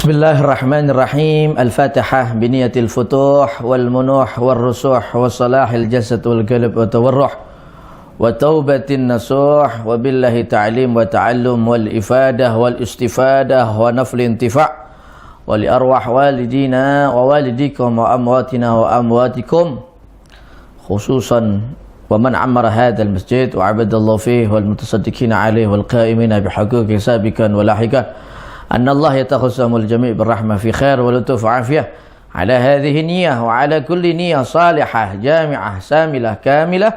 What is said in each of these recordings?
Bismillahirrahmanirrahim. Al-Fatihah biniyatil futuh wal munuh wal rusuh wa salahil jasad wal qalb wa tawarruh wa taubatin nasuh wa billahi ta'lim wa ta'allum wal ifadah wal istifadah wa nafl intifa' wa li arwah walidina wa walidikum wa amwatina wa amwatikum khususan wa man ammara hadzal masjid wa abadallahu fihi wal mutasaddiqina alaihi wal qa'imina bihaquqi sabiqan wa lahiqan أن الله يتخصم الجميع بالرحمة في خير ولطف وعافية على هذه النية وعلى كل نية صالحة جامعة ساملة كاملة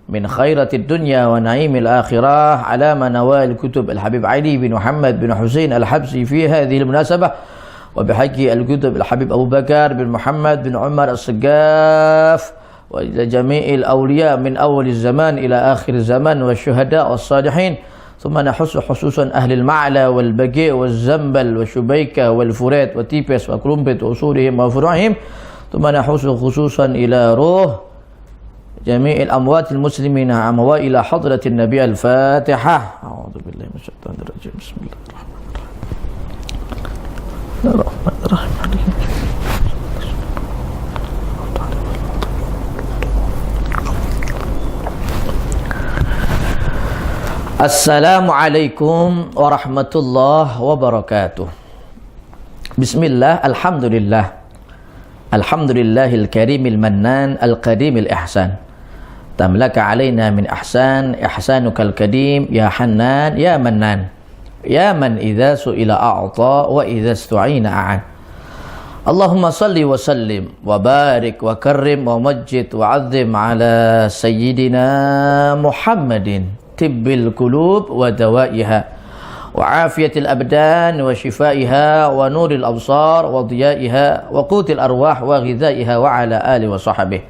من خيرة الدنيا ونعيم الآخرة على منوال كتب الحبيب علي بن محمد بن حسين الحبسي في هذه المناسبة وبحق الكتب الحبيب أبو بكر بن محمد بن عمر السقاف وإلى جميع الأولياء من أول الزمان إلى آخر الزمان والشهداء والصالحين ثم نحث خصوصا أهل المعلى والبقيع والزنبل والشبيكة والفرات وتيبس وكرنبت وأصولهم وفروعهم ثم نحث خصوصا إلى روح جميع الأموات المسلمين وإلى حضرة النبي الفاتحة. أعوذ بالله من الشيطان الرجيم. بسم الله الرحمن الرحيم. Assalamualaikum warahmatullahi wabarakatuh. Bismillah, alhamdulillah. Alhamdulillahil karimil mannan al-qadimil ihsan. Tamlaka alaina min ihsan ihsanukal kadim ya hannan ya mannan. Ya man idza su'ila a'ta wa idza istu'ina a'an. Allahumma salli wa sallim wa barik wa karrim wa majjid wa 'azzim ala sayyidina Muhammadin tibbil qulub wa dawaiha wa afiyatil abdan wa shifaiha wa nuril absar wa diyaiha wa qutil arwah wa ghidhaiha wa ala alihi wa sahbihi.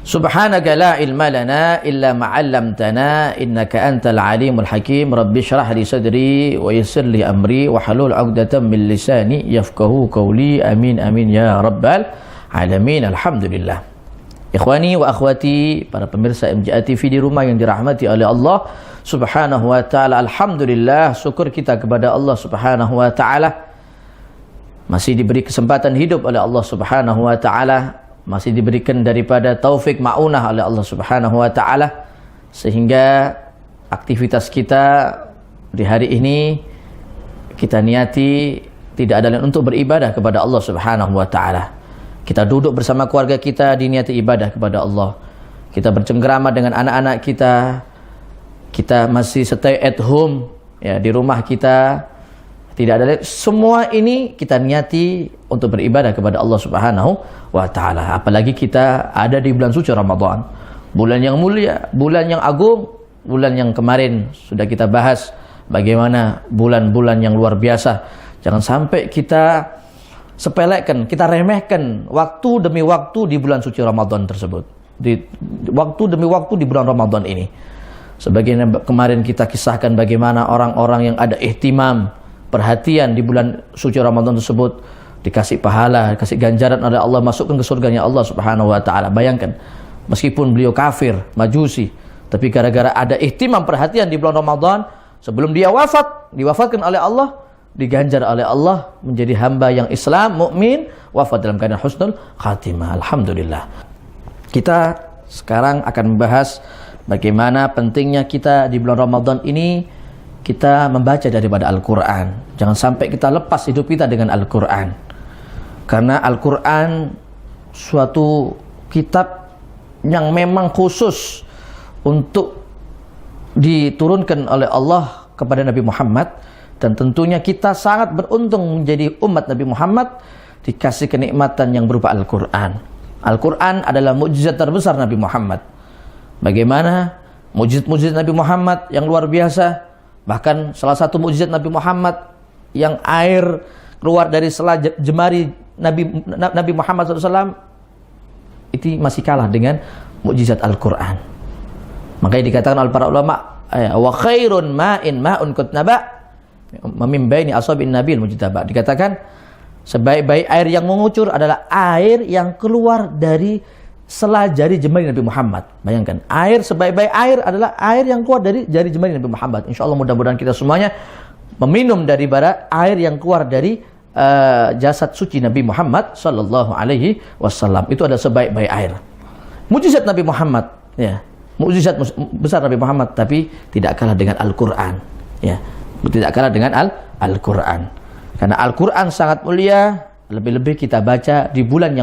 Subhanaka la ilma lana illa ma 'allamtana innaka antal alimul hakim. Rabbi shrah li sadri wa yassir li amri wa halul 'uqdatam min lisani yafqahu qawli. Amin amin ya rabbal alamin. Alhamdulillah. Ikhwani wa akhwati, para pemirsa MJA TV di rumah yang dirahmati oleh Allah Subhanahu wa taala. Alhamdulillah, syukur kita kepada Allah Subhanahu wa taala masih diberi kesempatan hidup oleh Allah Subhanahu wa taala, masih diberikan daripada taufik ma'unah oleh Allah Subhanahu wa taala sehingga aktivitas kita di hari ini kita niati tidak ada lain untuk beribadah kepada Allah Subhanahu wa taala. Kita duduk bersama keluarga kita diniati ibadah kepada Allah. Kita bercengkrama dengan anak-anak kita. Kita masih stay at home ya, di rumah kita. Tidak ada semua ini kita niati untuk beribadah kepada Allah Subhanahu wa taala. Apalagi kita ada di bulan suci Ramadan. Bulan yang mulia, bulan yang agung, bulan yang kemarin sudah kita bahas bagaimana bulan-bulan yang luar biasa. Jangan sampai kita sepelekan, kita remehkan waktu demi waktu di bulan suci Ramadan tersebut. Waktu demi waktu di bulan Ramadan ini. Sebagaimana kemarin kita kisahkan bagaimana orang-orang yang ada ihtimam, perhatian di bulan suci Ramadan tersebut dikasih pahala, dikasih ganjaran oleh Allah, masukkan ke surganya Allah Subhanahu wa taala. Bayangkan, meskipun beliau kafir, majusi, tapi gara-gara ada ihtimam perhatian di bulan Ramadan, sebelum dia wafat, diwafatkan oleh Allah, diganjar oleh Allah menjadi hamba yang Islam, mukmin, wafat dalam keadaan husnul khatimah. Alhamdulillah. Kita sekarang akan membahas bagaimana pentingnya kita di bulan Ramadan ini kita membaca daripada Al-Quran. Jangan sampai kita lepas hidup kita dengan Al-Quran. Karena Al-Quran suatu kitab yang memang khusus untuk diturunkan oleh Allah kepada Nabi Muhammad. Dan tentunya kita sangat beruntung menjadi umat Nabi Muhammad dikasih kenikmatan yang berupa Al-Quran. Al-Quran adalah mukjizat terbesar Nabi Muhammad. Bagaimana mukjizat-mukjizat Nabi Muhammad yang luar biasa. Bahkan salah satu mukjizat Nabi Muhammad yang air keluar dari sela jemari Nabi Muhammad SAW itu masih kalah dengan mukjizat Al-Quran. Makanya dikatakan oleh para ulama, wa khairun ma'in ma'un kutnaba memimbaini ashabin nabil mujtaba. Dikatakan sebaik-baik air yang mengucur adalah air yang keluar dari sela jari jemari Nabi Muhammad. Bayangkan, air sebaik-baik air adalah air yang keluar dari jari jemari Nabi Muhammad. Insyaallah mudah-mudahan kita semuanya meminum dari bara air yang keluar dari jasad suci Nabi Muhammad sallallahu alaihi wasallam. Itu adalah sebaik-baik air. Mukjizat Nabi Muhammad, ya. Mukjizat besar Nabi Muhammad, tapi tidak kalah dengan Al-Qur'an, ya. Tidak kalah dengan Al-Qur'an. Karena Al-Qur'an sangat mulia, lebih-lebih kita baca di bulan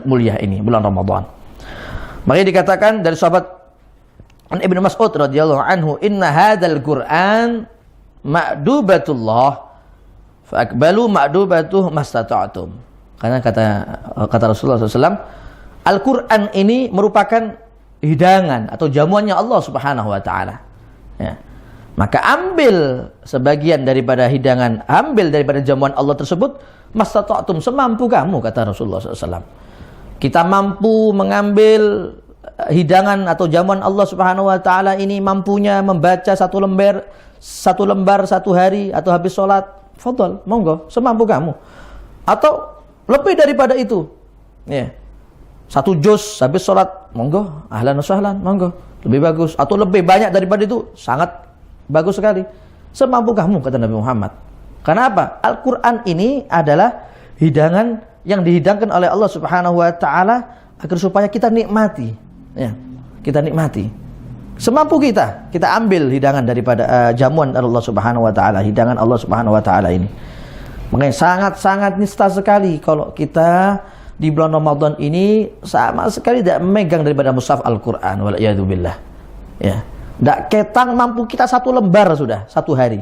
mulia ini, bulan Ramadan. Makanya dikatakan dari sahabat Ibnu Mas'ud radhiyallahu anhu, "Inna hadzal Qur'an ma'dubatullah fa'aqbalu ma'dubatuh mastata'tum." Karena kata Rasulullah SAW, Al-Quran ini merupakan hidangan atau jamuannya Allah Subhanahu wa Ta'ala. Ya. Maka ambil sebagian daripada hidangan, ambil daripada jamuan Allah tersebut, mastata'tum, semampu kamu, kata Rasulullah SAW. Kita mampu mengambil hidangan atau jamuan Allah Subhanahu wa Ta'ala ini, mampunya membaca satu lembar satu hari atau habis sholat, fadhal, monggo, semampu kamu. Atau lebih daripada itu, ya, satu juz habis sholat, monggo, ahlan wa sahlan, monggo, lebih bagus. Atau lebih banyak daripada itu, sangat bagus sekali, semampu kamu, kata Nabi Muhammad. Karena apa? Al-Quran ini adalah hidangan yang dihidangkan oleh Allah Subhanahu wa Ta'ala agar supaya kita nikmati, ya, kita nikmati. Semampu kita ambil hidangan daripada jamuan Allah Subhanahu wa Ta'ala, hidangan Allah Subhanahu wa Ta'ala ini. Makanya sangat-sangat nista sekali kalau kita di bulan Ramadan ini sama sekali tidak memegang daripada mushaf Al-Quran, wal'iyadu billah. Ya, tidak ketang mampu kita satu lembar sudah satu hari.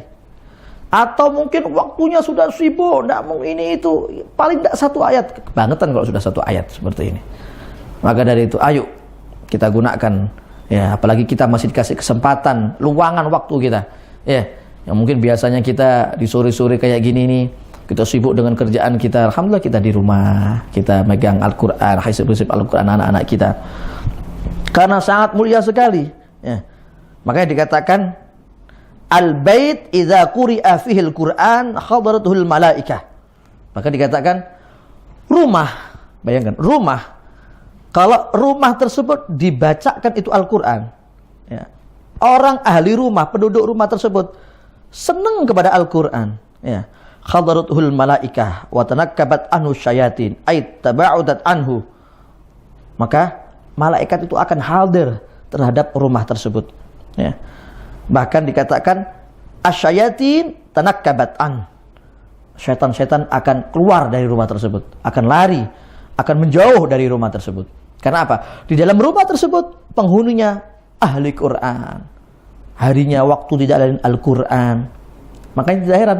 Atau mungkin waktunya sudah sibuk, tidak mau ini itu, paling tidak satu ayat, kebangetan kalau sudah satu ayat seperti ini. Maka dari itu, ayo kita gunakan. Ya, apalagi kita masih dikasih kesempatan, luangan waktu kita. Ya, yang mungkin biasanya kita di sore-sore kayak gini nih, kita sibuk dengan kerjaan kita. Alhamdulillah kita di rumah, kita megang Al-Quran, prinsip-prinsip Al-Quran anak-anak kita. Karena sangat mulia sekali. Ya. Makanya dikatakan, Al-bait idza quri'a fihil Qur'an hadaratuhul malaikah. Maka dikatakan, rumah, bayangkan, rumah, kalau rumah tersebut dibacakan itu Al-Quran, ya, orang ahli rumah, penduduk rumah tersebut senang kepada Al-Quran, ya, khadaratul malaikah wa tanakkabat anhu syayatin ay tabaudat anhu, maka malaikat itu akan hadir terhadap rumah tersebut, ya. Bahkan dikatakan asyayatin tanakkabat an, syaitan-syaitan akan keluar dari rumah tersebut, akan lari, akan menjauh dari rumah tersebut. Karena apa? Di dalam rumah tersebut penghuninya ahli Quran, harinya waktu tidak ada Al-Quran. Makanya tidak heran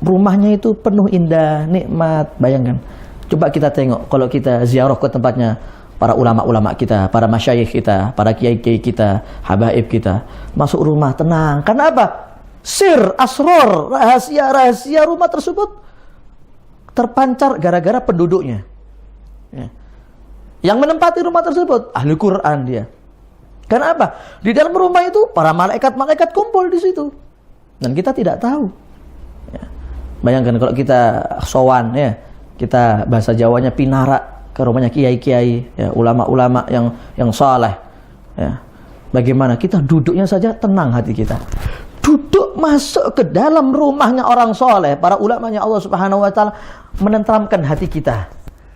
rumahnya itu penuh indah, nikmat. Bayangkan, coba kita tengok kalau kita ziarah ke tempatnya para ulama-ulama kita, para masyayikh kita, para kiai-kiai kita, habaib kita, masuk rumah tenang. Karena apa? Sir, asror, rahasia-rahasia rumah tersebut terpancar gara-gara penduduknya, ya. Yang menempati rumah tersebut ahli Quran dia. Karena apa? Di dalam rumah itu para malaikat-malaikat kumpul di situ, dan kita tidak tahu. Ya. Bayangkan kalau kita sowan, ya, kita bahasa Jawanya pinara ke rumahnya kiai-kiai, ya, ulama-ulama yang saleh, ya. Bagaimana kita duduknya saja tenang hati kita. Duduk masuk ke dalam rumahnya orang soleh, para ulamanya Allah Subhanahu wa Ta'ala, menenteramkan hati kita.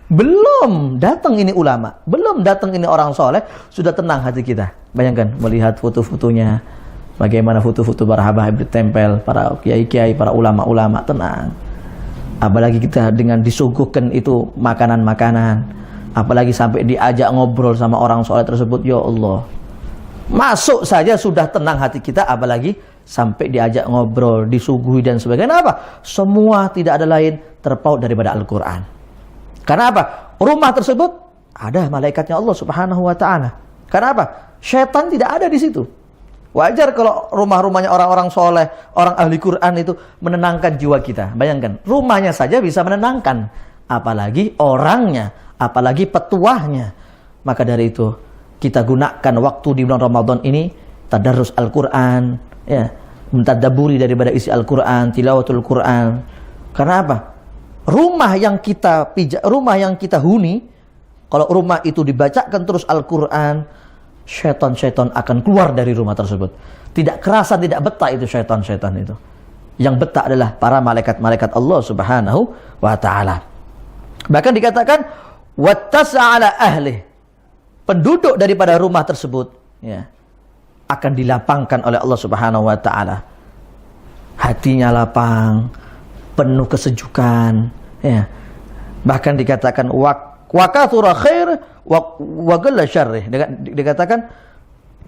Belum datang ini ulama, belum datang ini orang soleh, sudah tenang hati kita. Bayangkan melihat foto-fotonya, bagaimana foto-foto para habaib ditempel, para kiai-kiai, para ulama-ulama, tenang. Apalagi kita dengan disuguhkan itu makanan-makanan, apalagi sampai diajak ngobrol sama orang soleh tersebut, ya Allah. Masuk saja sudah tenang hati kita, apalagi sampai diajak ngobrol, disuguhi dan sebagainya. Apa? Semua tidak ada lain terpaut daripada Al-Quran. Karena apa? Rumah tersebut ada malaikatnya Allah Subhanahu wa Ta'ala. Karena apa? Syaitan tidak ada di situ. Wajar kalau rumah-rumahnya orang-orang soleh, orang ahli Quran itu menenangkan jiwa kita. Bayangkan, rumahnya saja bisa menenangkan, apalagi orangnya, apalagi petuahnya. Maka dari itu, kita gunakan waktu di bulan Ramadan ini tadarrus Al-Quran, ya, mentadaburi daripada isi Al-Quran, tilawatul Quran. Karena apa? Rumah yang kita huni, kalau rumah itu dibacakan terus Al-Quran, syaitan-syaitan akan keluar dari rumah tersebut. Tidak kerasa, tidak betah itu syaitan-syaitan itu. Yang betah adalah para malaikat-malaikat Allah Subhanahu wa taala. Bahkan dikatakan wattasa ala ahli. Penduduk daripada rumah tersebut ya, akan dilapangkan oleh Allah Subhanahu wa taala. Hatinya lapang, penuh kesejukan ya. Bahkan dikatakan wa kathura khair wa qalla syarrih. Dikatakan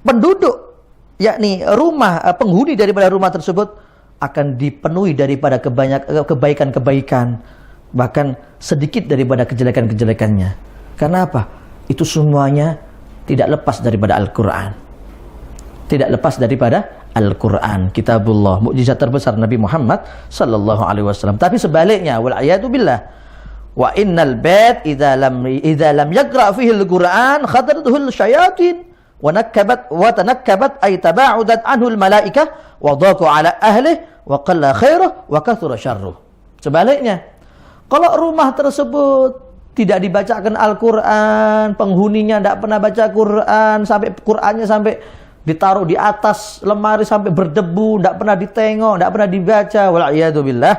penduduk yakni rumah penghuni daripada rumah tersebut akan dipenuhi daripada kebaikan-kebaikan, bahkan sedikit daripada kejelekan-kejelekannya. Karena apa? Itu semuanya tidak lepas daripada Al-Quran. Tidak lepas daripada Al-Quran, kitabullah, mukjizat terbesar Nabi Muhammad sallallahu alaihi wasallam. Tapi sebaliknya, wal a'yadu billah, wa innal bait idza lam yaqra fihi al-Quran khataratuhu syayatin wa tanakkabat ay taba'udat anhu al-malaikah wa dhaqu ala ahlihi wa qalla khairuhu wa kathura syarruhu. Sebaliknya, kalau rumah tersebut tidak dibacakan Al-Quran, penghuninya tidak pernah baca Quran, sampai Qurannya sampai ditaruh di atas lemari sampai berdebu, tidak pernah ditengok, tidak pernah dibaca, wal'iyadu billah.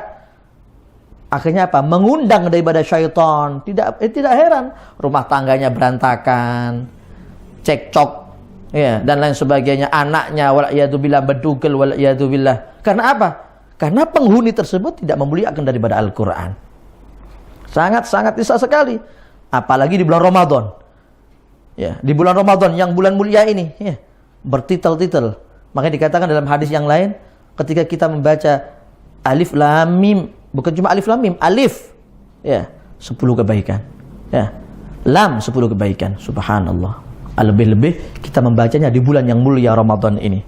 Akhirnya apa? Mengundang daripada syaitan. Tidak heran rumah tangganya berantakan, cekcok ya, dan lain sebagainya. Anaknya wal'iyadu billah bedugel, wal'iyadu billah. Karena apa? Karena penghuni tersebut tidak memuliakan daripada Al-Quran. Sangat-sangat bisa sekali. Apalagi di bulan Ramadan. Ya, di bulan Ramadan yang bulan mulia ini, ya, bertitel-titel. Makanya dikatakan dalam hadis yang lain, ketika kita membaca alif lam mim, bukan cuma alif lam mim, alif ya 10 kebaikan. Ya. Lam 10 kebaikan. Subhanallah. Lebih-lebih kita membacanya di bulan yang mulia Ramadan ini.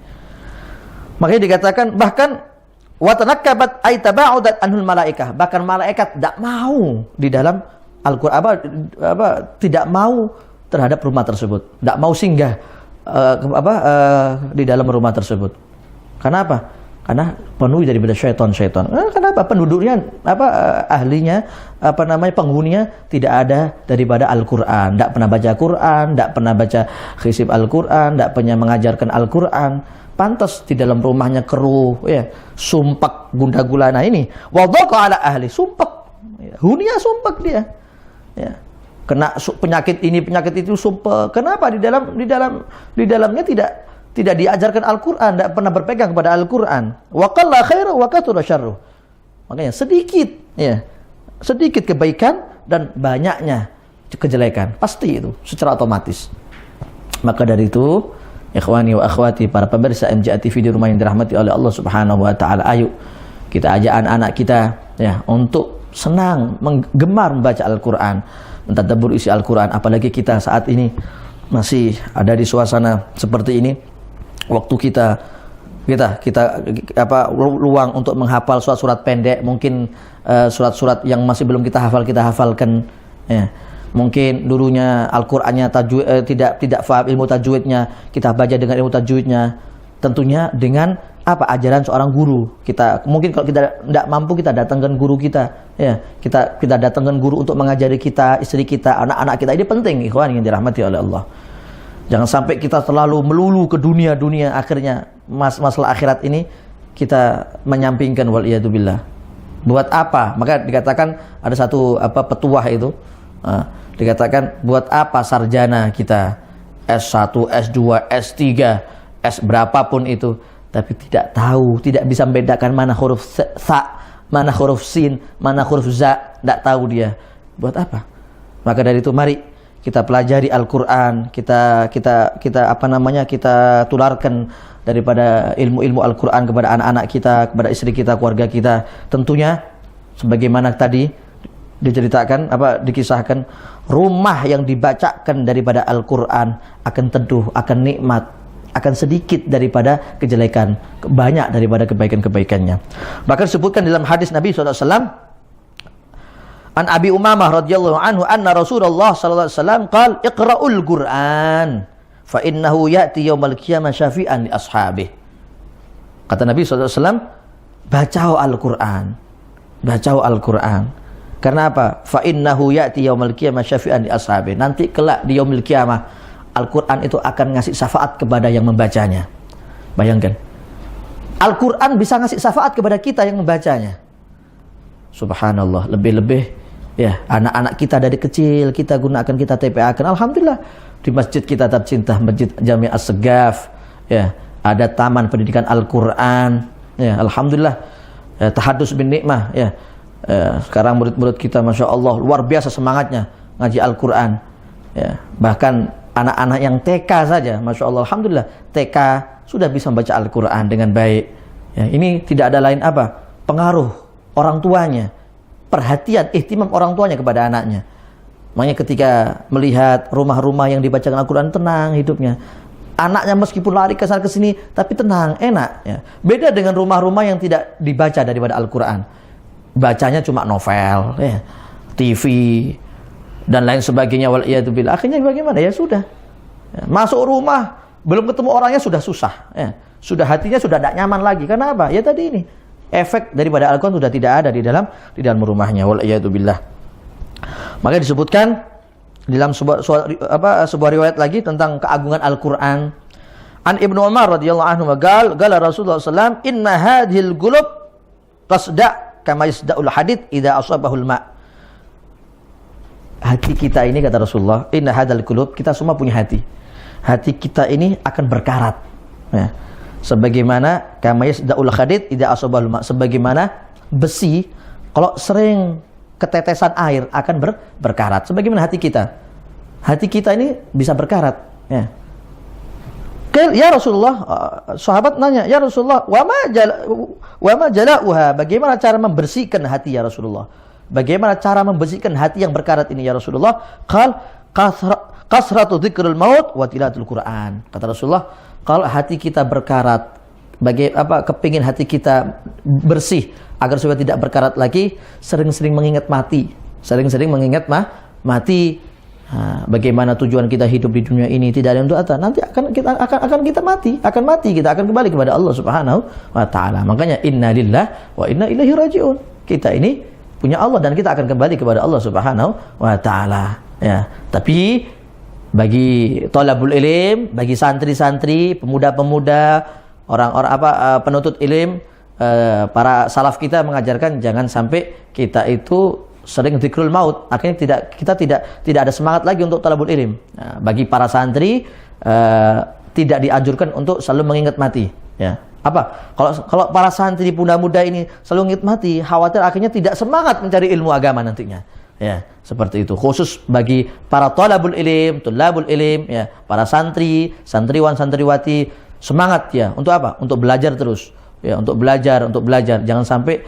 Makanya dikatakan bahkan wa tanakkabat ay taba'udat anhul malaikah, bahkan malaikat tidak mau di dalam Al-Qur'an tidak mau terhadap rumah tersebut, tidak mau singgah di dalam rumah tersebut. Karena apa? Karena penuh daripada syaitan-syaitan. Kenapa? Penduduknya ahlinya penghuninya tidak ada daripada Al-Qur'an, tidak pernah baca Quran, tidak pernah baca khisib Al-Qur'an, tidak pernah mengajarkan Al-Qur'an. Pantas di dalam rumahnya keruh, ya, sumpek gunda gulana ini. Wadhaqa ala ahli, sumpek. Ya, huninya sumpek dia. Ya. Kena penyakit ini, penyakit itu sumpek. Kenapa? Di dalamnya tidak diajarkan Al-Qur'an, tidak pernah berpegang kepada Al-Qur'an. Wa qalla khairu wa kathura syarruh. Makanya sedikit kebaikan dan banyaknya kejelekan. Pasti itu secara otomatis. Maka dari itu, ikhwani wa akhwati, para pemirsa MJA TV di rumah yang dirahmati oleh Allah Subhanahu wa taala, ayo kita ajak anak-anak kita ya untuk senang, gemar membaca Al-Qur'an, mentadabbur isi Al-Qur'an. Apalagi kita saat ini masih ada di suasana seperti ini. Waktu kita luang untuk menghafal surat-surat pendek, mungkin surat-surat yang masih belum kita hafalkan ya. Mungkin dulunya Al-Qur'annya tidak faham ilmu tajwidnya, kita baca dengan ilmu tajwidnya. Tentunya dengan ajaran seorang guru. Kita mungkin kalau kita tidak mampu, kita datangkan guru kita, ya. Kita datangkan guru untuk mengajari kita, istri kita, anak-anak kita. Ini penting, ikhwan yang dirahmati oleh Allah. Jangan sampai kita terlalu melulu ke dunia, akhirnya masalah akhirat ini kita menyampingkan, waliyadu billah. Buat apa? Maka dikatakan ada satu petuah itu, dikatakan buat apa sarjana kita S1, S2, S3, S berapapun itu, tapi tidak tahu, tidak bisa membedakan mana huruf sa, mana huruf sin, mana huruf za, tidak tahu dia. Buat apa? Maka dari itu mari kita pelajari Al-Qur'an, kita tularkan daripada ilmu-ilmu Al-Qur'an kepada anak-anak kita, kepada istri kita, keluarga kita. Tentunya sebagaimana tadi diceritakan, dikisahkan, rumah yang dibacakan daripada Al-Qur'an akan teduh, akan nikmat, akan sedikit daripada kejelekan, banyak daripada kebaikan-kebaikannya. Bahkan disebutkan dalam hadis Nabi SAW, an Abi Umamah radhiyallahu anhu anna Rasulullah sallallahu alaihi wasallam qala iqra'ul Qur'an fa innahu ya'ti yaumal qiyamah syafi'an li ashabihi. Kata Nabi SAW, bacalah Al-Qur'an. Bacalah Al-Qur'an. Karena apa? Fa innahu ya'ti yaumal qiyamah syafi'an li ashabihi. Nanti kelak di yaumil qiyamah Al-Qur'an itu akan ngasih syafaat kepada yang membacanya. Bayangkan. Al-Quran bisa ngasih syafaat kepada kita yang membacanya. Subhanallah, lebih-lebih ya anak-anak kita dari kecil kita gunakan, kita TPA-kan. Alhamdulillah di masjid kita tercinta, Masjid Jami' As-Segaf, ya ada taman pendidikan Al-Quran, ya alhamdulillah, ya, tahadus bin nikmah, ya. Sekarang murid-murid kita Masya Allah luar biasa semangatnya ngaji Al-Quran, ya. Bahkan anak-anak yang TK saja Masya Allah, alhamdulillah TK sudah bisa membaca Al-Quran dengan baik, ya. Ini tidak ada lain apa, pengaruh orang tuanya, perhatian, ihtimam orang tuanya kepada anaknya. Makanya ketika melihat rumah-rumah yang dibacakan Al-Quran, tenang hidupnya. Anaknya meskipun lari ke sana ke sini tapi tenang, enak, ya. Beda dengan rumah-rumah yang tidak dibaca daripada Al-Quran. Bacanya cuma novel, ya, TV dan lain sebagainya. Waliyadzubillah. Akhirnya bagaimana? Ya sudah. Ya, masuk rumah belum ketemu orangnya sudah susah, ya. Sudah hatinya sudah tidak nyaman lagi. Karena apa? Ya tadi ini. Efek daripada Al-Quran sudah tidak ada di dalam rumahnya. Waliyadzubillah. Maka disebutkan dalam sebuah riwayat lagi tentang keagungan Al-Quran. An Ibnu Umar radhiyallahu anhu qala Rasulullah sallallahu inna hadhil qulub tasda' kama yasda'ul hadid idza asabahul ma'. Hati kita ini, kata Rasulullah, inna hadzal qulub, kita semua punya hati. Hati kita ini akan berkarat, ya. Sebagaimana kama yasda'ul hadid idza asabahul ma', sebagaimana besi kalau sering ketetesan air akan berkarat. Sebagaimana hati kita. Hati kita ini bisa berkarat, ya. Ya Rasulullah, sahabat nanya, ya Rasulullah, wa ma jala'uha, bagaimana cara membersihkan hati ya Rasulullah? Bagaimana cara membersihkan hati yang berkarat ini ya Rasulullah? Qal kasratu dzikrul maut wa tilawatul Quran. Kata Rasulullah, kalau hati kita berkarat, kepingin hati kita bersih agar supaya tidak berkarat lagi, sering-sering mengingat mati. Sering-sering mengingat mati. Nah, bagaimana tujuan kita hidup di dunia ini tidak ada untuk apa? Nanti akan kita mati, kita akan kembali kepada Allah Subhanahu wa taala. Makanya inna lillahi wa inna ilaihi rajiun. Kita ini punya Allah dan kita akan kembali kepada Allah Subhanahu wa taala, ya. Tapi bagi thalabul ilm, bagi santri-santri, pemuda-pemuda, orang-orang penuntut ilm, para salaf kita mengajarkan jangan sampai kita itu sering dzikrul maut. Akhirnya kita tidak ada semangat lagi untuk thalabul ilm. Nah, bagi para santri tidak dianjurkan untuk selalu mengingat mati, ya. Kalau para santri muda-muda ini selalu ingat mati, khawatir akhirnya tidak semangat mencari ilmu agama nantinya. Ya, seperti itu. Khusus bagi para thalabul ilm, tulabul ilm, ya, para santri, santriwan, santriwati, semangat ya untuk apa? Untuk belajar terus. Ya, untuk belajar. Jangan sampai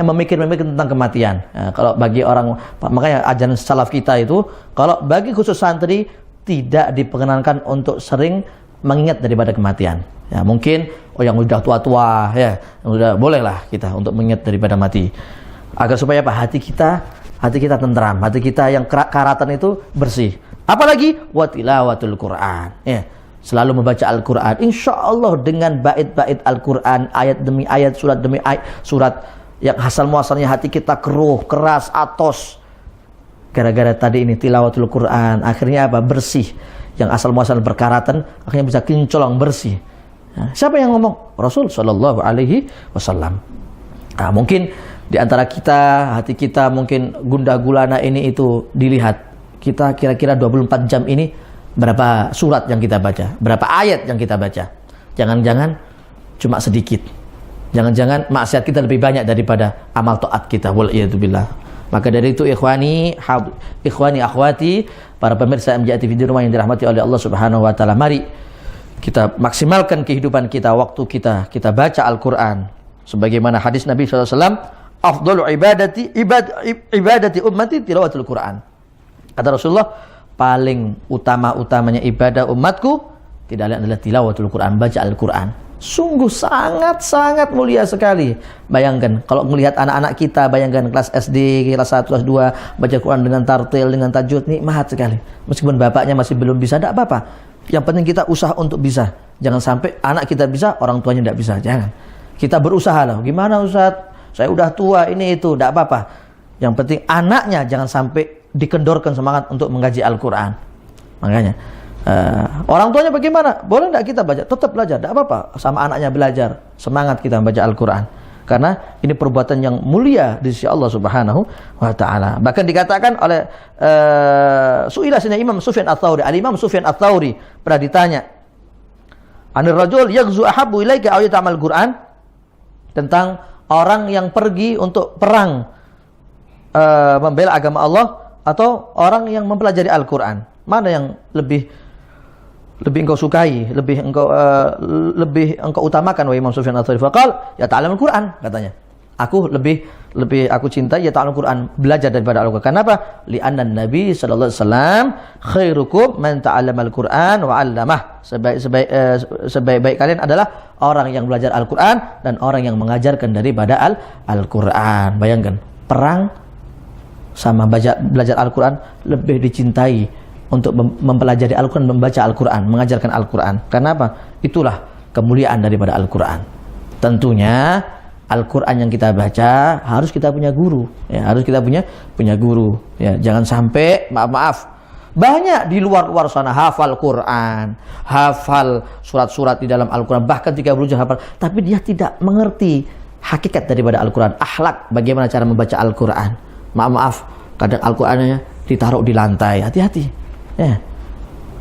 memikir-memikir tentang kematian. Ya, kalau bagi orang, makanya ajaran salaf kita itu, kalau bagi khusus santri tidak diperkenankan untuk sering mengingat daripada kematian. Ya, mungkin yang sudah tua-tua, ya, sudah bolehlah kita untuk mengingat daripada mati. Agar supaya apa? Hati kita tenteram, hati kita yang karatan itu bersih. Apalagi wa tilawatul Quran. Ya, selalu membaca Al-Quran. Insyaallah dengan bait-bait Al-Quran, ayat demi ayat, surat demi ayat, surat yang asal muasalnya hati kita keruh, keras, atos. Gara-gara tadi ini tilawatul Quran, akhirnya apa? Bersih. Yang asal muasal berkaratan akhirnya bisa kincolong bersih. Nah, siapa yang ngomong? Rasul sallallahu alaihi wasallam. Nah, mungkin di antara kita, hati kita mungkin gundah gulana ini itu dilihat. Kita kira-kira 24 jam ini berapa surat yang kita baca, berapa ayat yang kita baca. Jangan-jangan cuma sedikit. Jangan-jangan maksiat kita lebih banyak daripada amal taat kita. Waliyadzubillah. Maka dari itu ikhwani, akhwati, para pemirsa MJA TV di rumah yang dirahmati oleh Allah Subhanahu wa taala, mari kita maksimalkan kehidupan kita, waktu kita baca Al-Qur'an. Sebagaimana hadis Nabi sallallahu alaihi wasallam, afdalu ibadati ummati tilawatul Qur'an. Kata Rasulullah, paling utama-utamanya ibadah umatku tidak lain adalah tilawatul Qur'an, baca Al-Qur'an. Sungguh sangat mulia sekali. Bayangkan kalau melihat anak-anak kita, bayangkan kelas SD, kelas 1, kelas 2 baca Quran dengan tartil, dengan tajwid, nikmat sekali. Meskipun bapaknya masih belum bisa, tidak apa-apa. Yang penting kita usaha untuk bisa. Jangan sampai anak kita bisa, orang tuanya tidak bisa. Jangan. Kita berusaha lah. Gimana Ustaz? Saya udah tua, ini itu, tidak apa-apa. Yang penting anaknya jangan sampai dikendorkan semangat untuk mengkaji Al-Quran. Makanya Orang tuanya bagaimana? Boleh tidak kita baca? Tetap belajar, tidak apa-apa. Sama anaknya belajar, semangat kita membaca Al-Quran. Karena ini perbuatan yang mulia di sisi Allah Subhanahu wa Ta'ala. Bahkan dikatakan oleh su'ila sina Imam Sufyan Ats-Tsauri, Al-Imam Sufyan Ats-Tsauri pernah ditanya, "Anir rajul yaghzu ahabbu ilaika aw yata'ammal Qur'an?" Tentang orang yang pergi untuk perang membela agama Allah atau orang yang mempelajari Al-Quran. Mana yang lebih engkau sukai, lebih engkau utamakan, wahai Imam Sufyan Ats-Tsauri? Faqal ya ta'allamul Qur'an, katanya. Aku lebih aku cintai ya ta'allamul Qur'an, belajar daripada Al-Qur'an. Kenapa? Li'anna Nabi sallallahu alaihi wasallam khairukum man ta'allamal Qur'an wa 'allamah. Sebaik-baik kalian adalah orang yang belajar Al-Qur'an dan orang yang mengajarkan daripada Al-Qur'an. Bayangkan, perang sama belajar Al-Qur'an lebih dicintai untuk mempelajari Al-Quran, membaca Al-Quran, mengajarkan Al-Quran. Karena apa? Itulah kemuliaan daripada Al-Quran. Tentunya Al-Quran yang kita baca harus kita punya guru, ya, harus kita punya guru. Ya, jangan sampai maaf banyak di luar sana hafal Quran, hafal surat-surat di dalam Al-Quran, bahkan 30 juz hafal, tapi dia tidak mengerti hakikat daripada Al-Quran, akhlak bagaimana cara membaca Al-Quran. Maaf, kadang Al-Qurannya ditaruh di lantai. Hati-hati. Ya.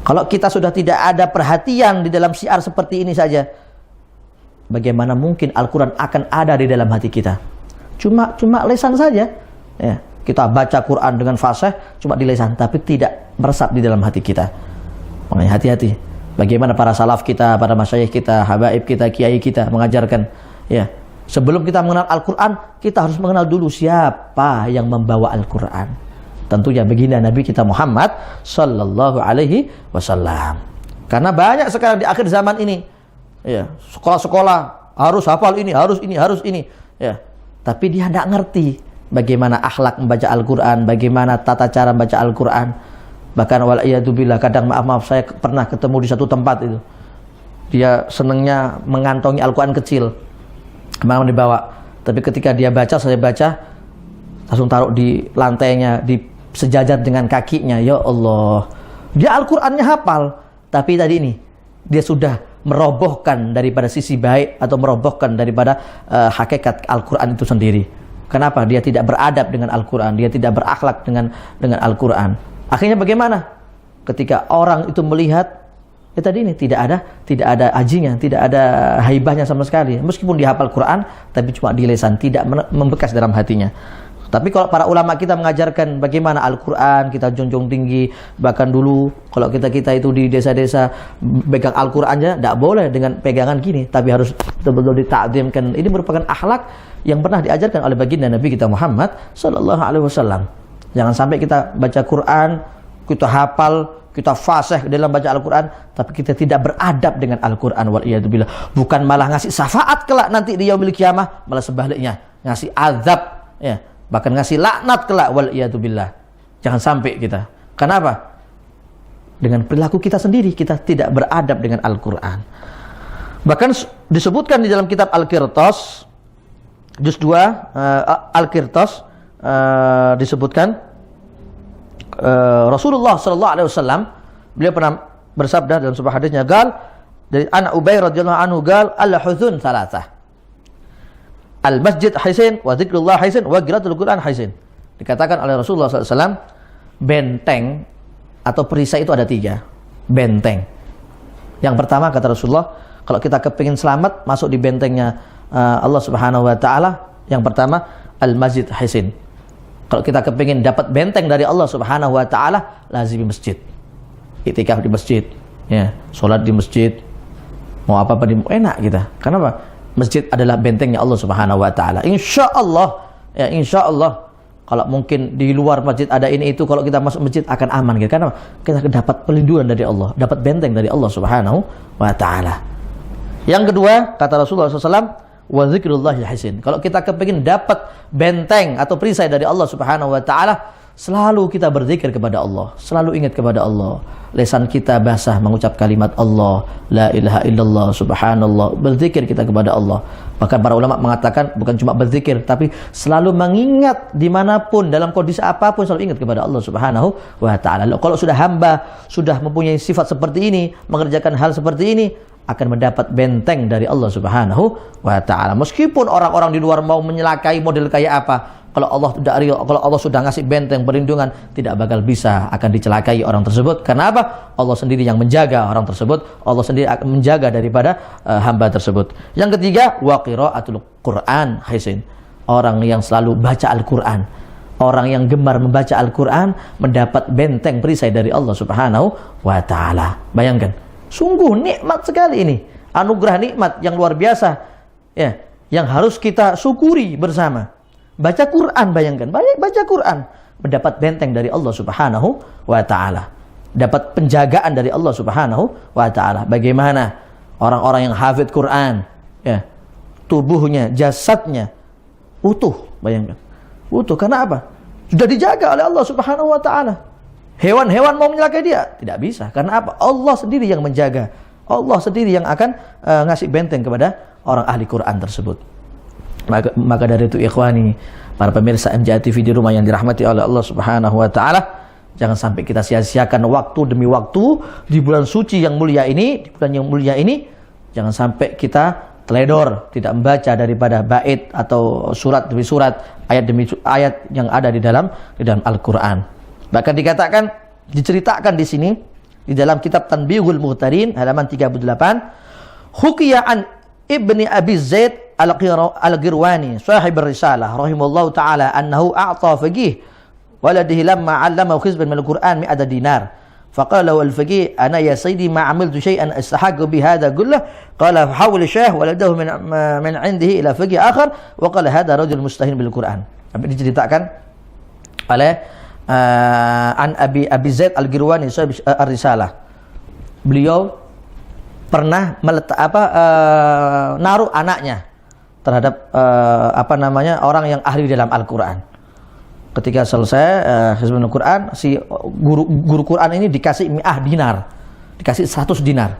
Kalau kita sudah tidak ada perhatian di dalam syiar seperti ini saja, bagaimana mungkin Al-Quran akan ada di dalam hati kita? Cuma lesan saja. Ya. Kita baca Quran dengan fasih cuma di lesan, tapi tidak meresap di dalam hati kita. Makanya hati-hati. Bagaimana para salaf kita, para masyayikh kita, habaib kita, kiai kita mengajarkan. Ya. Sebelum kita mengenal Al-Quran, kita harus mengenal dulu siapa yang membawa Al-Quran. Tentunya baginda Nabi kita Muhammad sallallahu alaihi wasallam. Karena banyak sekarang di akhir zaman ini, ya, sekolah-sekolah harus hafal ini, harus ini, ya. Tapi dia tidak ngerti bagaimana akhlak membaca Al-Quran, bagaimana tata cara membaca Al-Quran. Bahkan wal'iyadzubillah, kadang maaf saya pernah ketemu di satu tempat itu. Dia senangnya mengantongi Al-Quran kecil, kemana dibawa. Tapi ketika dia baca, saya baca, langsung taruh di lantainya, di sejajar dengan kakinya. Ya Allah, dia Al-Qur'annya hafal, tapi tadi ini dia sudah merobohkan daripada sisi baik atau merobohkan daripada hakikat Al-Qur'an itu sendiri. Kenapa? Dia tidak beradab dengan Al-Qur'an, dia tidak berakhlak dengan Al-Qur'an. Akhirnya bagaimana? Ketika orang itu melihat, ya tadi ini tidak ada ajinya, tidak ada haibahnya sama sekali. Meskipun dia hafal Quran, tapi cuma di lisan, tidak membekas dalam hatinya. Tapi kalau para ulama kita mengajarkan bagaimana Al-Quran kita junjung tinggi, bahkan dulu kalau kita itu di desa-desa pegang Al-Qurannya tidak boleh dengan pegangan gini, tapi harus betul-betul ditakdimkan. Ini merupakan akhlak yang pernah diajarkan oleh baginda Nabi kita Muhammad sallallahu alaihi wasallam. Jangan sampai kita baca Quran, kita hafal, kita fasih dalam baca Al-Quran, tapi kita tidak beradab dengan Al-Quran. Wal'iyadzubillah. Bukan malah ngasih syafaat kelak nanti di yaumil qiyamah, malah sebaliknya ngasih azab, ya, bahkan ngasih laknat kelak. Wal'iyadzubillah. Jangan sampai kita. Kenapa? Dengan perilaku kita sendiri kita tidak beradab dengan Al-Quran. Bahkan disebutkan di dalam kitab Al-Qirtas juz 2 Al-Qirtas disebutkan Rasulullah sallallahu alaihi wasallam beliau pernah bersabda dalam sebuah hadisnya, gal dari anak Ubay radhiyallahu anhu, gal al-huzun thalathah, al-masjid haisin wa zikrullah haisin wa qiraatul Quran haisin. Dikatakan oleh Rasulullah sallallahu alaihi wasallam, benteng atau perisai itu ada 3 benteng. Yang pertama kata Rasulullah, kalau kita kepingin selamat masuk di bentengnya Allah Subhanahu wa taala, yang pertama al-masjid haisin. Kalau kita kepingin dapat benteng dari Allah Subhanahu wa taala, lazimi masjid. Iktikaf di masjid, ya, salat di masjid. Mau apa-apa enak kita. Kenapa? Masjid adalah bentengnya Allah Subhanahu wa taala. Insyaallah, ya, insyaallah kalau mungkin di luar masjid ada ini itu, kalau kita masuk masjid akan aman gitu. Karena kita dapat pelindungan dari Allah, dapat benteng dari Allah Subhanahu wa taala. Yang kedua, kata Rasulullah SAW, wa zikrullahil hasin. Kalau kita kepingin dapat benteng atau perisai dari Allah Subhanahu wa taala, Selalu kita berzikir kepada Allah, selalu ingat kepada Allah. Lisan kita basah mengucap kalimat Allah, la ilaha illallah, subhanallah. Berzikir kita kepada Allah. Bahkan para ulama mengatakan bukan cuma berzikir, tapi selalu mengingat dimanapun, dalam kondisi apapun, selalu ingat kepada Allah subhanahu wa ta'ala. Kalau sudah hamba, sudah mempunyai sifat seperti ini, mengerjakan hal seperti ini, akan mendapat benteng dari Allah subhanahu wa ta'ala. Meskipun orang-orang di luar mau menyelakai model kayak apa, kalau Allah tidak ridho, kalau Allah sudah ngasih benteng perlindungan, tidak bakal bisa akan dicelakai orang tersebut. Karena apa? Allah sendiri yang menjaga orang tersebut. Allah sendiri akan menjaga daripada hamba tersebut. Yang ketiga, wa qiraatul Quran hisin. Orang yang selalu baca Al-Quran, orang yang gemar membaca Al-Quran, mendapat benteng perisai dari Allah subhanahu wa ta'ala. Bayangkan, sungguh nikmat sekali ini, anugerah nikmat yang luar biasa, ya, yang harus kita syukuri bersama. Baca Quran, bayangkan, baca Quran, mendapat benteng dari Allah subhanahu wa ta'ala, dapat penjagaan dari Allah subhanahu wa ta'ala. Bagaimana orang-orang yang hafid Quran, ya, tubuhnya, jasadnya utuh, bayangkan, utuh. Karena apa? Sudah dijaga oleh Allah subhanahu wa ta'ala. Hewan-hewan mau menyelakai dia? Tidak bisa. Karena apa? Allah sendiri yang menjaga. Allah sendiri yang akan ngasih benteng kepada orang ahli Quran tersebut. Maka dari itu ikhwani, para pemirsa MJA TV di rumah yang dirahmati oleh Allah subhanahu wa ta'ala, jangan sampai kita sia-siakan waktu demi waktu di bulan suci yang mulia ini, di bulan yang mulia ini. Jangan sampai kita teledor, tidak membaca daripada bait atau surat demi surat, ayat demi ayat yang ada di dalam Al-Quran. Bahkan dikatakan, diceritakan di sini di dalam kitab Tanbihul Muhtarin halaman 38, hukiya an Ibni Abi Zaid Al-Ghirwani sahib risalah rahimallahu ta'ala annahu a'ta faqih waladihi lamma 'allamahu khizban min al-Qur'an 100 dinar. Faqala al-faqih ana ya sayyidi ma 'amiltu shay'an astahaqqu bi hadha kullah. Qala hawala shaykh waladahu min 'indihi ila faqih akhar wa qala hadha rajul mustahin bil Qur'an. Diceritakan oleh an Abi Zaid Al-Ghirwani sahib ar-risalah. Beliau pernah naruh anaknya terhadap orang yang ahli dalam Al-Quran. Ketika selesai hizbul Quran, si guru Quran ini dikasih 100 dinar, dikasih 100 dinar.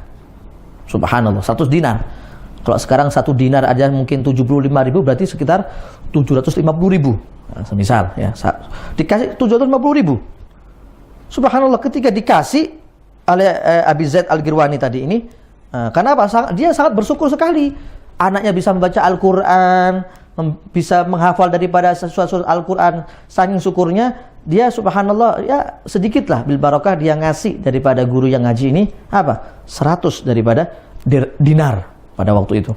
Subhanallah, 100 dinar. Kalau sekarang 1 dinar aja mungkin 75.000, berarti sekitar 750.000. Nah, semisal ya, dikasih 750.000. Subhanallah, ketika dikasih oleh Abi Zaid Al-Ghirwani tadi ini, karena apa? Dia sangat bersyukur sekali. Anaknya bisa membaca Al-Quran, bisa menghafal daripada surat Al-Quran. Saking syukurnya, dia subhanallah, ya sedikitlah bil barokah dia ngasih daripada guru yang ngaji ini, apa? 100 daripada dinar pada waktu itu.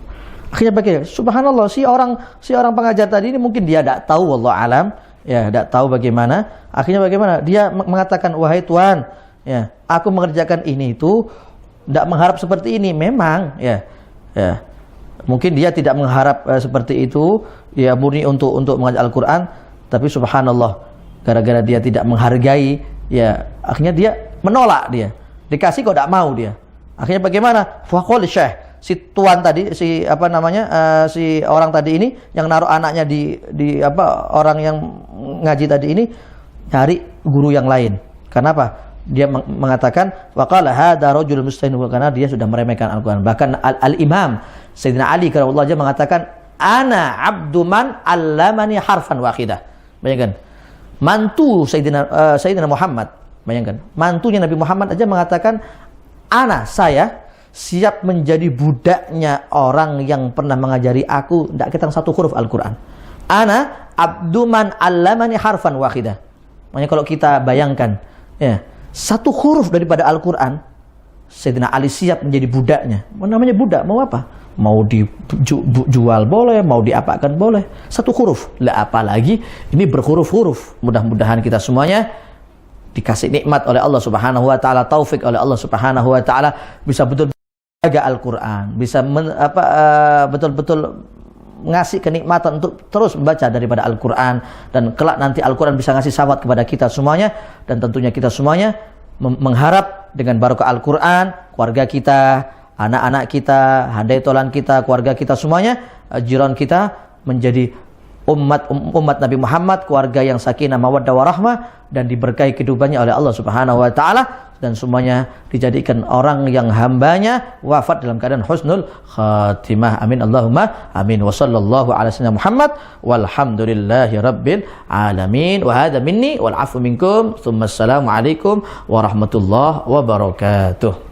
Akhirnya bagaimana? Subhanallah, si orang pengajar tadi ini mungkin dia tidak tahu, wallahu alam, ya tidak tahu bagaimana. Akhirnya bagaimana? Dia mengatakan, wahai Tuhan, ya aku mengerjakan ini itu tidak mengharap seperti ini. Memang ya mungkin dia tidak mengharap seperti itu, ya murni untuk mengajar Al-Quran, tapi subhanallah, gara-gara dia tidak menghargai, ya akhirnya dia menolak, dia dikasih kok tidak mau dia. Akhirnya bagaimana? Faqul syekh, si tuan tadi, si si orang tadi ini yang naruh anaknya di orang yang ngaji tadi ini, cari guru yang lain. Kenapa? Dia mengatakan waqala hadza rajul mustahin, karena dia sudah meremehkan Al-Quran. Bahkan Al-Imam Sayyidina Ali karramallahu wajhahu mengatakan ana abdu man allamani harfan wahidah. Bayangkan, mantu Sayyidina Muhammad, bayangkan, mantunya Nabi Muhammad aja mengatakan, saya siap menjadi budaknya orang yang pernah mengajari aku tidak ketang satu huruf Al-Quran. Ana abdu man allamani harfan wahidah. Makanya kalau kita bayangkan, ya, satu huruf daripada Al-Quran, Sayyidina Ali siap menjadi budaknya. Namanya budak, mau apa? Mau dijual boleh, mau diapakan boleh. Satu huruf. Lah apalagi ini berhuruf-huruf. Mudah-mudahan kita semuanya dikasih nikmat oleh Allah Subhanahu wa taala, taufik oleh Allah Subhanahu wa taala, bisa betul-betul jaga Al-Quran, bisa betul-betul ngasih kenikmatan untuk terus membaca daripada Al-Quran, dan kelak nanti Al-Quran bisa ngasih syafaat kepada kita semuanya. Dan tentunya kita semuanya mengharap dengan barokah Al-Quran, keluarga kita, anak-anak kita, handai tolan kita, keluarga kita semuanya, jiran kita menjadi umat Nabi Muhammad, keluarga yang sakinah mawaddah warahmah, dan diberkahi kehidupannya oleh Allah Subhanahu wa taala, dan semuanya dijadikan orang yang hambanya wafat dalam keadaan husnul khatimah. Amin Allahumma amin. Wa sallallahu ala sayyidina Muhammad walhamdulillahi rabbil alamin. Wa hadza minni wal afu minkum. Tsumma assalamu alaikum warahmatullahi wabarakatuh.